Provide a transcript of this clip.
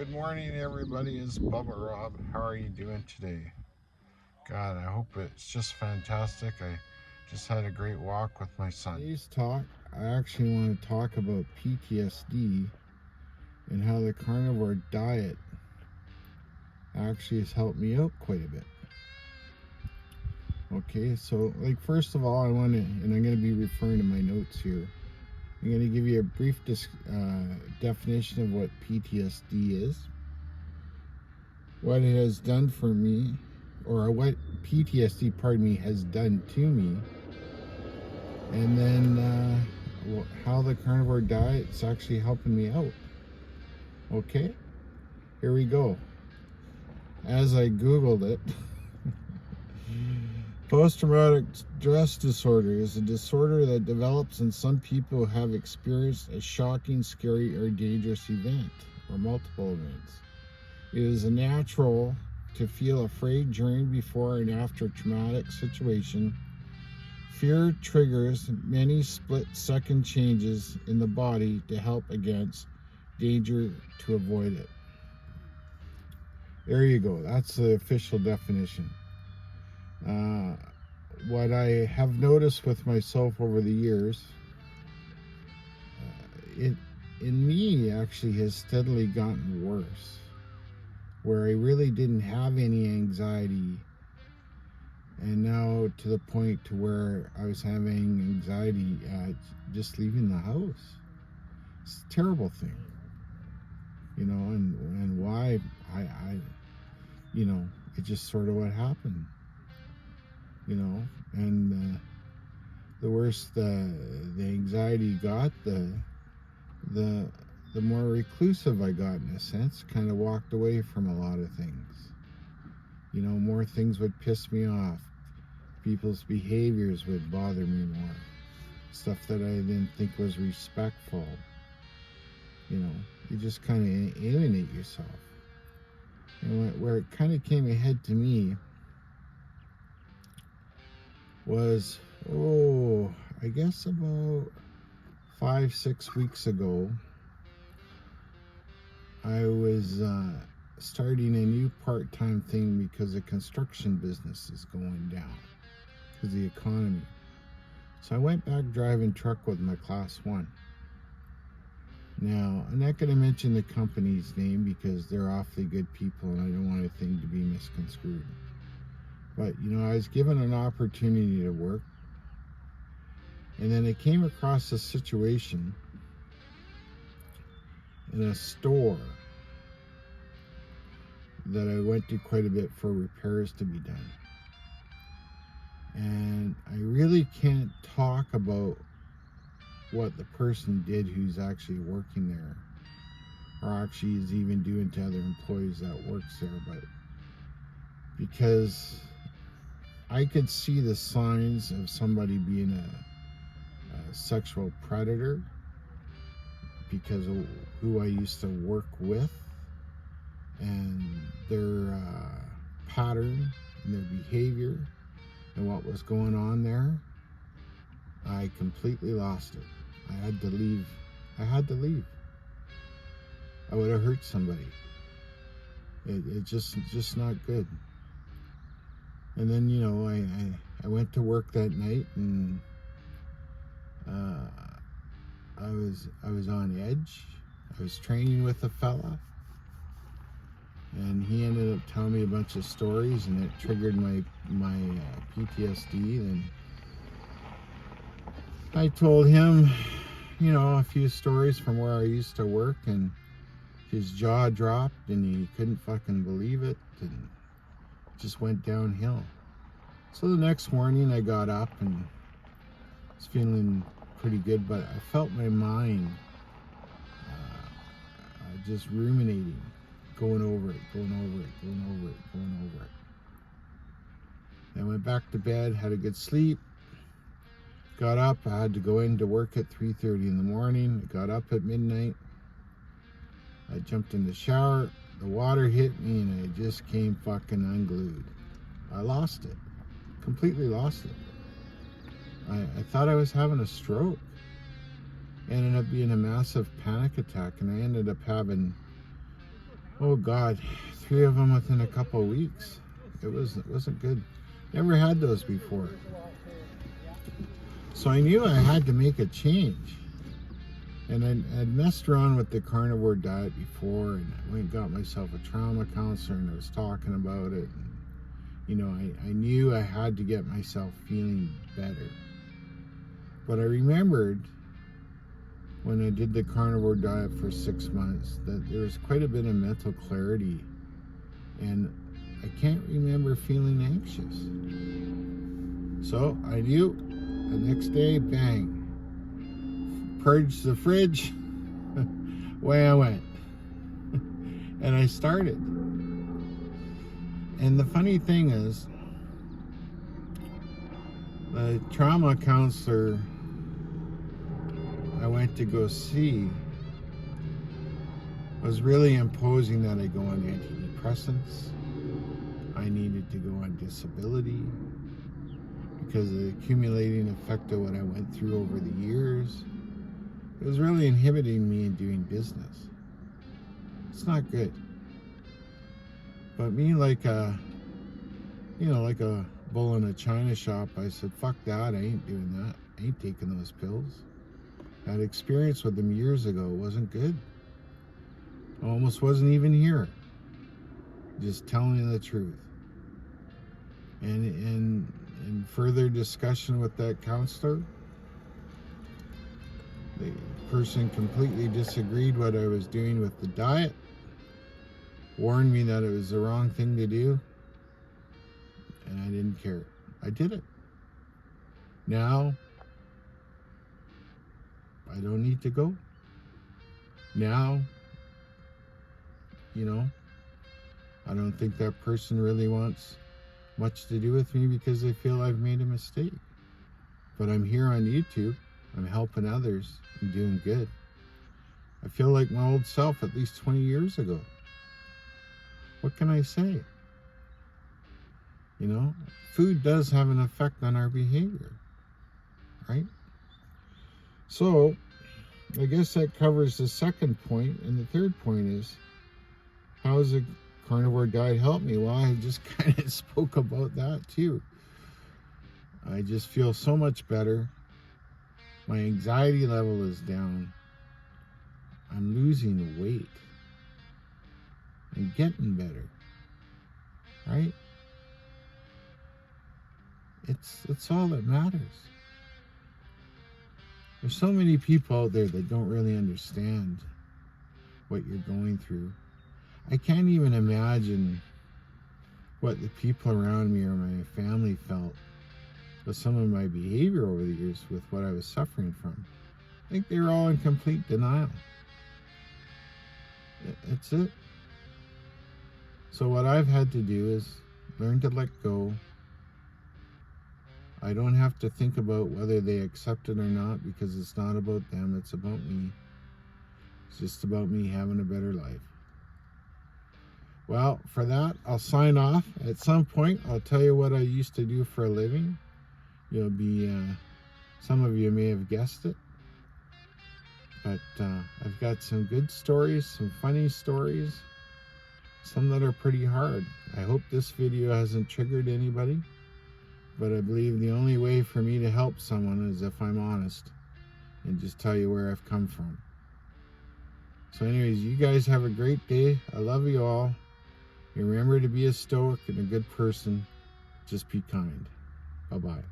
Good morning, everybody. It's Bubba Rob. How are you doing today? God, I hope it's just fantastic. I just had a great walk with my son. Today's talk, I actually want to talk about PTSD and how the carnivore diet actually has helped me out quite a bit. Okay, so first of all, I want to, and I'm going to be referring to my notes here. I'm going to give you a brief definition of what PTSD is, what it has done for me, or what PTSD, has done to me, and then how the carnivore diet's actually helping me out. Okay, here we go. As I Googled it, post-traumatic stress disorder is a disorder that develops in some people who have experienced a shocking, scary, or dangerous event, or multiple events. It is natural to feel afraid during, before, and after a traumatic situation. Fear triggers many split-second changes in the body to help against danger to avoid it. There you go. That's the official definition. What I have noticed with myself over the years, it in me actually has steadily gotten worse, where I really didn't have any anxiety, and now to the point to where I was having anxiety just leaving the house. It's a terrible thing, and why I it just sort of what happened, and the worse the anxiety got, the more reclusive I got, in a sense. Kind of walked away from a lot of things. More things would piss me off. People's behaviors would bother me more. Stuff that I didn't think was respectful. You just kind of alienate yourself. Where it kind of came ahead to me was, I guess about 5-6 weeks ago, I was starting a new part-time thing because the construction business is going down because of the economy. So I went back driving truck with my class 1. Now, I'm not going to mention the company's name because they're awfully good people and I don't want anything to be misconstrued. But, I was given an opportunity to work. And then I came across a situation in a store that I went to quite a bit for repairs to be done. And I really can't talk about what the person did who's actually working there, or actually is even doing to other employees that works there, but because I could see the signs of somebody being a sexual predator because of who I used to work with and their pattern and their behavior and what was going on there. I completely lost it. I had to leave. I would have hurt somebody. It just not good. And then I went to work that night, and I was on edge. I was training with a fella, and he ended up telling me a bunch of stories, and it triggered my PTSD. And I told him, a few stories from where I used to work, and his jaw dropped, and he couldn't fucking believe it, and it just went downhill. So the next morning I got up and was feeling pretty good, but I felt my mind just ruminating, going over it. I went back to bed, had a good sleep, got up. I had to go into work at 3:30 in the morning. I got up at midnight. I jumped in the shower. The water hit me, and I just came fucking unglued. I lost it. Completely lost it. I thought I was having a stroke. It ended up being a massive panic attack, and I ended up having Oh God, 3 of them within a couple of weeks. It wasn't good. Never had those before. So I knew I had to make a change. And I'd messed around with the carnivore diet before, and I went and got myself a trauma counselor, and I was talking about it. And, you know, I knew I had to get myself feeling better. But I remembered when I did the carnivore diet for 6 months that there was quite a bit of mental clarity, and I can't remember feeling anxious. So I knew the next day, bang, purged the fridge, away I went. And I started. And the funny thing is, the trauma counselor I went to go see was really imposing that I go on antidepressants. I needed to go on disability because of the accumulating effect of what I went through over the years. It was really inhibiting me in doing business. It's not good. But me, like a bull in a china shop, I said, fuck that, I ain't doing that. I ain't taking those pills. I had experience with them years ago. It wasn't good. I almost wasn't even here. Just telling you the truth. And in further discussion with that counselor, the person completely disagreed what I was doing with the diet, warned me that it was the wrong thing to do, and I didn't care. I did it. Now, I don't need to go. Now, you know, I don't think that person really wants much to do with me because they feel I've made a mistake. But I'm here on YouTube. I'm helping others. I'm doing good. I feel like my old self at least 20 years ago. What can I say? You know, food does have an effect on our behavior, right? So, I guess that covers the second point. And the third point is, how has the carnivore diet helped me? Well, I just kind of spoke about that too. I just feel so much better. My anxiety level is down. I'm losing weight. I'm getting better. Right? It's all that matters. There's so many people out there that don't really understand what you're going through. I can't even imagine what the people around me or my family felt with some of my behavior over the years with what I was suffering from. I think they were all in complete denial. That's it. So what I've had to do is learn to let go. I don't have to think about whether they accept it or not, because it's not about them, it's about me. It's just about me having a better life. Well, for that, I'll sign off. At some point, I'll tell you what I used to do for a living. You'll be, some of you may have guessed it. But I've got some good stories, some funny stories, some that are pretty hard. I hope this video hasn't triggered anybody. But I believe the only way for me to help someone is if I'm honest and just tell you where I've come from. So anyways, you guys have a great day. I love you all. Remember to be a stoic and a good person. Just be kind. Bye-bye.